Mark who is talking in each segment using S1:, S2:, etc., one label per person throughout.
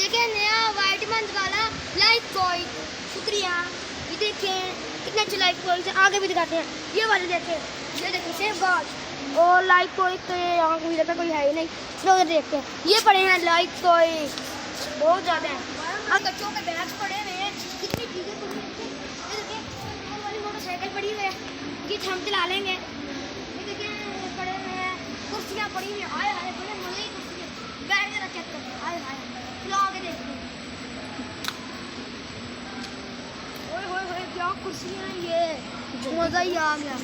S1: देखिए नया white month वाला लाइफ बॉय, शुक्रिया। ये देखिए कितने अच्छे लाइफ बॉय से आगे भी दिखाते हैं। ये वाले देखिए, ये देखिए सेफ गार्ड और लाइफ बॉय तो यहाँ कोई पे कोई है ही नहीं। चलो देखते हैं, ये पड़े हैं लाइफ बॉय बहुत ज़्यादा हैं। अब बच्चों के बैग्स पड़े हुए हैं, कितनी चीज़ें पड़ी हैं। ये देखिए ये वाली मोटरसाइकिल पड़ी हुई है, ये हम चला लेंगे। ये देखिए पड़े हुए हैं, कुर्सियाँ पड़ी हुई हैं, आए हाय बड़े मजे की कुर्सियाँ, बैठ के चेक करते हैं, आए हाय। चलो आगे देखते हैं। ओए होए होए क्या कुर्सियाँ हैं, ये मज़ा ही आ गया।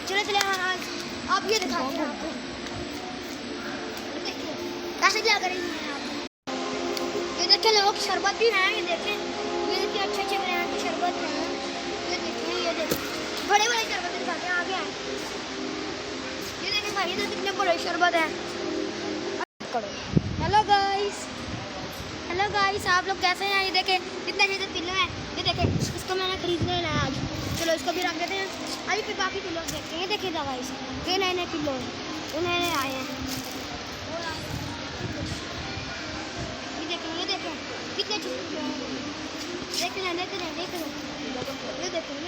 S1: चलो चले आप ये दिखाते हैं आपको, देखिए कैसे क्या करेंगे आप। ये देखिए लोग शरबत भी हैं, ये देखिए अच्छे अच्छे ब्रांड के शरबत हैं। ये देखिए बड़े बड़े शरबत दिखाते हैं, आगे आए। ये देखिए भाई इधर कितने बड़े शरबत हैं। हेलो गाइस आप लोग कैसे हैं। ये देखें कितने अच्छे पिल्लो हैं। ये देखें इसको मैंने खरीद लिया है आज, चलो इसको भी रख देते हैं। अभी फिर बाकी पिल्लो देखते हैं। ये देखिए गाइस ये नए नए पिल्लो ये नए आए हैं। ये देखें कितने अच्छे पिल्लो हैं। देख लें ये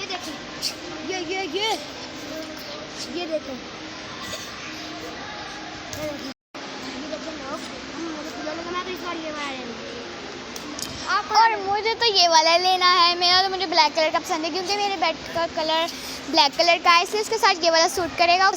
S1: देखें ये देखें
S2: और मुझे तो ये वाला लेना है। मेरा तो मुझे ब्लैक कलर का पसंद है क्योंकि मेरे बेड का कलर ब्लैक कलर का है, इसलिए इसके साथ ये वाला सूट करेगा।